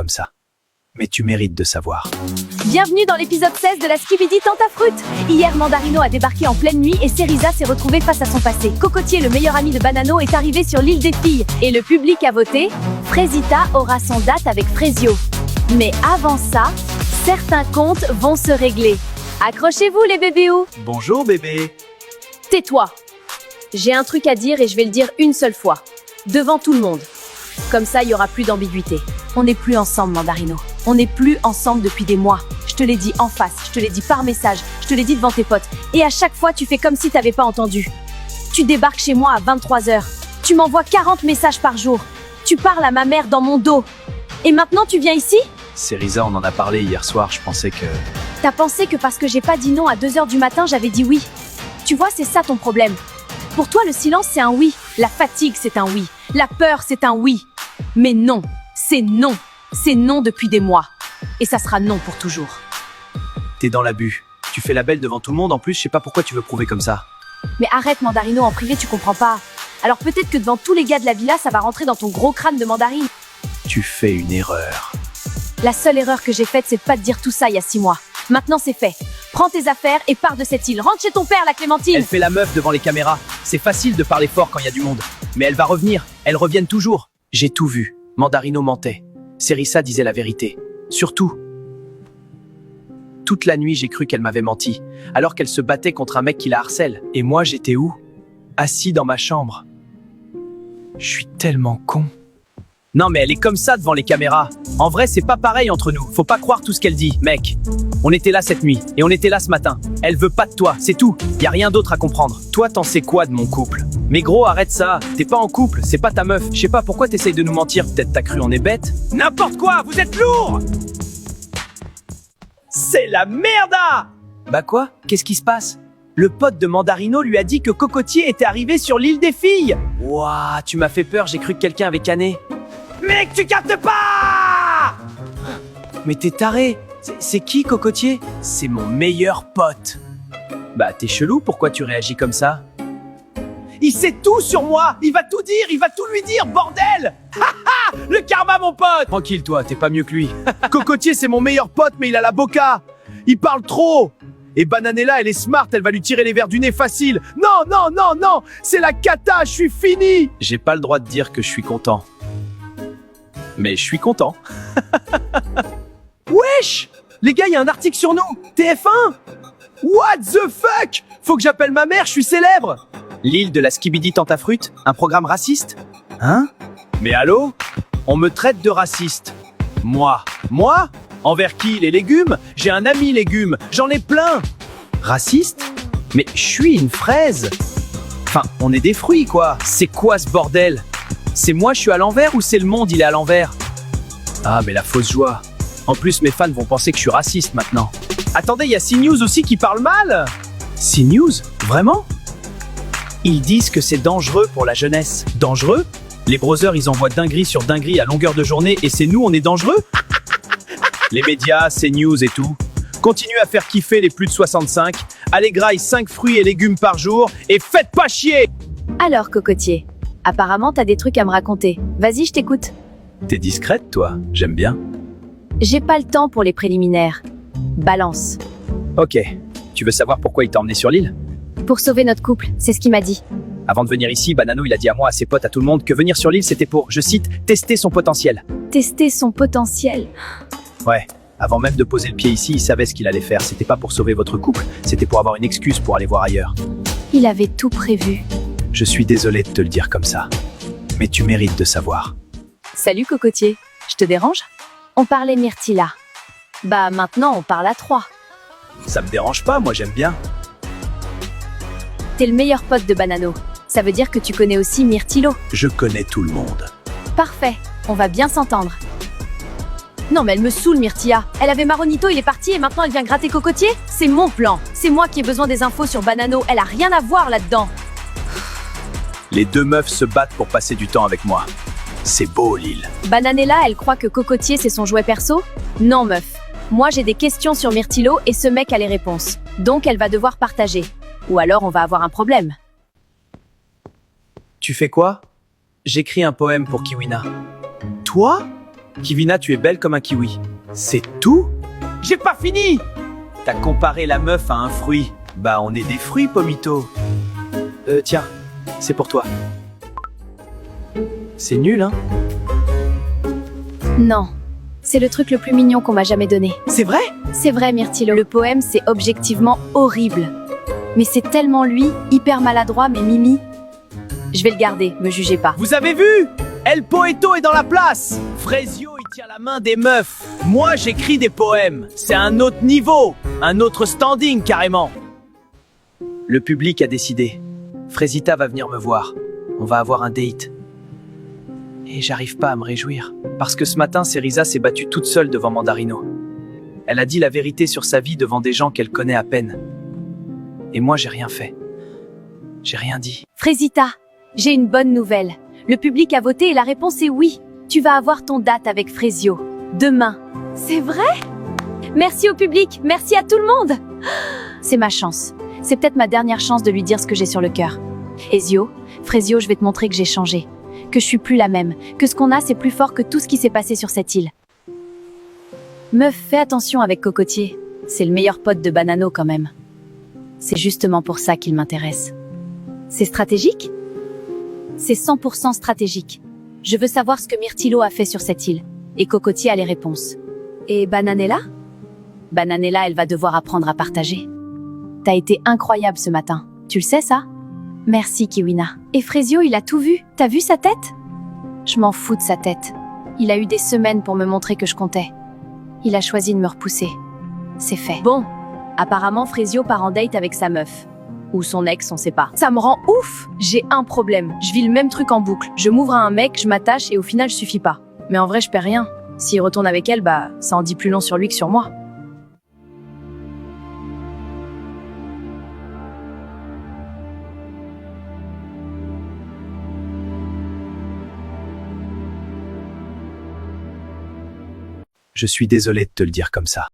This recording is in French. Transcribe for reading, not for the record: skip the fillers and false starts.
comme ça. Mais tu mérites de savoir. Bienvenue dans l'épisode 16 de la Skibidi Tentafruit. Hier, Mandarino a débarqué en pleine nuit et Cerisa s'est retrouvée face à son passé. Cocotier, le meilleur ami de Banano, est arrivé sur l'île des filles. Et le public a voté. Frésita aura son date avec Frésio. Mais avant ça, certains comptes vont se régler. Accrochez-vous les bébéous. Bonjour bébé. Tais-toi. J'ai un truc à dire et je vais le dire une seule fois. Devant tout le monde. Comme ça, il n'y aura plus d'ambiguïté. On n'est plus ensemble, Mandarino. On n'est plus ensemble depuis des mois. Je te l'ai dit en face, je te l'ai dit par message, je te l'ai dit devant tes potes. Et à chaque fois, tu fais comme si t'avais pas entendu. Tu débarques chez moi à 23h. Tu m'envoies 40 messages par jour. Tu parles à ma mère dans mon dos. Et maintenant, tu viens ici ? Cerisa, on en a parlé hier soir, je pensais que... T'as pensé que parce que j'ai pas dit non à 2h du matin, j'avais dit oui. Tu vois, c'est ça ton problème. Pour toi, le silence, c'est un oui. La fatigue, c'est un oui. La peur, c'est un oui. Mais non, c'est non. C'est non depuis des mois. Et ça sera non pour toujours. T'es dans l'abus. Tu fais la belle devant tout le monde, en plus, je sais pas pourquoi tu veux prouver comme ça. Mais arrête, Mandarino, en privé, tu comprends pas. Alors peut-être que devant tous les gars de la villa, ça va rentrer dans ton gros crâne de mandarine. Tu fais une erreur. La seule erreur que j'ai faite, c'est de pas te dire tout ça il y a 6 mois. Maintenant, c'est fait. Prends tes affaires et pars de cette île. Rentre chez ton père, la Clémentine. Elle fait la meuf devant les caméras. C'est facile de parler fort quand il y a du monde. Mais elle va revenir. Elles reviennent toujours. J'ai tout vu. Mandarino mentait. Cerisa disait la vérité. Surtout. Toute la nuit, j'ai cru qu'elle m'avait menti. Alors qu'elle se battait contre un mec qui la harcèle. Et moi, j'étais où ? Assis dans ma chambre. Je suis tellement con. Non mais elle est comme ça devant les caméras. En vrai, c'est pas pareil entre nous. Faut pas croire tout ce qu'elle dit, mec. On était là cette nuit, et on était là ce matin. Elle veut pas de toi, c'est tout. Y a rien d'autre à comprendre. Toi, t'en sais quoi de mon couple ? Mais gros, arrête ça. T'es pas en couple, c'est pas ta meuf. Je sais pas pourquoi t'essayes de nous mentir. Peut-être t'as cru on est bête. N'importe quoi, vous êtes lourd ! C'est la merda ! Bah quoi ? Qu'est-ce qui se passe ? Le pote de Mandarino lui a dit que Cocotier était arrivé sur l'île des filles. Ouah, tu m'as fait peur, j'ai cru que quelqu'un avait canné. Mec, tu captes pas! Mais t'es taré. C'est qui, Cocotier? C'est mon meilleur pote. Bah, t'es chelou, pourquoi tu réagis comme ça? Il sait tout sur moi! Il va tout dire, il va tout lui dire, bordel! Haha! Le karma, mon pote! Tranquille, toi, t'es pas mieux que lui. Cocotier, c'est mon meilleur pote, mais il a la boca. Il parle trop. Et Bananella, elle est smart, elle va lui tirer les verres du nez facile. Non, non, non, non! C'est la cata, je suis fini! J'ai pas le droit de dire que je suis content. Mais je suis content. Wesh! Les gars, il y a un article sur nous. TF1? What the fuck? Faut que j'appelle ma mère, je suis célèbre. L'île de la Skibidi Tentafruit, un programme raciste? Hein? Mais allô? On me traite de raciste. Moi? Envers qui? Les légumes? J'ai un ami légumes, j'en ai plein. Raciste? Mais je suis une fraise. Enfin, on est des fruits, quoi. C'est quoi ce bordel? C'est moi, je suis à l'envers ou c'est le monde, il est à l'envers? Ah, mais la fausse joie. En plus, mes fans vont penser que je suis raciste maintenant. Attendez, il y a CNews aussi qui parle mal. CNews? Vraiment? Ils disent que c'est dangereux pour la jeunesse. Dangereux? Les browsers, ils envoient dinguerie sur dinguerie à longueur de journée et c'est nous, on est dangereux? Les médias, CNews et tout. Continuez à faire kiffer les plus de 65. Allez, graille 5 fruits et légumes par jour et faites pas chier! Alors, Cocotier, apparemment, t'as des trucs à me raconter. Vas-y, je t'écoute. T'es discrète, toi. J'aime bien. J'ai pas le temps pour les préliminaires. Balance. Ok. Tu veux savoir pourquoi il t'a emmené sur l'île? Pour sauver notre couple, c'est ce qu'il m'a dit. Avant de venir ici, Banano, il a dit à moi, à ses potes, à tout le monde, que venir sur l'île, c'était pour, je cite, tester son potentiel. Tester son potentiel. Ouais. Avant même de poser le pied ici, il savait ce qu'il allait faire. C'était pas pour sauver votre couple, c'était pour avoir une excuse pour aller voir ailleurs. Il avait tout prévu. Je suis désolé de te le dire comme ça. Mais tu mérites de savoir. Salut Cocotier, je te dérange? On parlait Myrtilla. Bah maintenant on parle à 3. Ça me dérange pas, moi j'aime bien. T'es le meilleur pote de Banano. Ça veut dire que tu connais aussi Myrtillo. Je connais tout le monde. Parfait, on va bien s'entendre. Non mais elle me saoule Myrtilla. Elle avait Maronito, il est parti et maintenant elle vient gratter Cocotier? C'est mon plan. C'est moi qui ai besoin des infos sur Banano. Elle a rien à voir là-dedans. Les deux meufs se battent pour passer du temps avec moi. C'est beau, l'île. Bananella, elle croit que Cocotier, c'est son jouet perso? Non, meuf. Moi, j'ai des questions sur Myrtillo et ce mec a les réponses. Donc, elle va devoir partager. Ou alors, on va avoir un problème. Tu fais quoi? J'écris un poème pour Kiwina. Toi? Kivina, tu es belle comme un kiwi. C'est tout? J'ai pas fini! T'as comparé la meuf à un fruit. Bah, on est des fruits, Pomito. Tiens, c'est pour toi. C'est nul, hein? Non. C'est le truc le plus mignon qu'on m'a jamais donné. C'est vrai? C'est vrai, Myrtilo. Le poème, c'est objectivement horrible. Mais c'est tellement lui, hyper maladroit, mais Mimi. Je vais le garder, me jugez pas. Vous avez vu? El Poeto est dans la place! Frezio, il tient la main des meufs. Moi, j'écris des poèmes. C'est un autre niveau. Un autre standing, carrément. Le public a décidé. Frezita va venir me voir. On va avoir un date. Et j'arrive pas à me réjouir. Parce que ce matin, Cerisa s'est battue toute seule devant Mandarino. Elle a dit la vérité sur sa vie devant des gens qu'elle connaît à peine. Et moi, j'ai rien fait. J'ai rien dit. Frésita, j'ai une bonne nouvelle. Le public a voté et la réponse est oui. Tu vas avoir ton date avec Frezio. Demain. C'est vrai? Merci au public, merci à tout le monde. C'est ma chance. C'est peut-être ma dernière chance de lui dire ce que j'ai sur le cœur. Frezio, je vais te montrer que j'ai changé. Que je suis plus la même. Que ce qu'on a, c'est plus fort que tout ce qui s'est passé sur cette île. Meuf, fais attention avec Cocotier. C'est le meilleur pote de Banano quand même. C'est justement pour ça qu'il m'intéresse. C'est stratégique? C'est 100% stratégique. Je veux savoir ce que Myrtilo a fait sur cette île. Et Cocotier a les réponses. Et Bananella? Bananella, elle va devoir apprendre à partager. T'as été incroyable ce matin. Tu le sais, ça? Merci, Kiwina. Et Frezio, il a tout vu. T'as vu sa tête? Je m'en fous de sa tête. Il a eu des semaines pour me montrer que je comptais. Il a choisi de me repousser. C'est fait. Bon, apparemment, Frezio part en date avec sa meuf. Ou son ex, on sait pas. Ça me rend ouf! J'ai un problème. Je vis le même truc en boucle. Je m'ouvre à un mec, je m'attache et au final, je suffis pas. Mais en vrai, je perds rien. S'il retourne avec elle, bah, ça en dit plus long sur lui que sur moi. Je suis désolé de te le dire comme ça.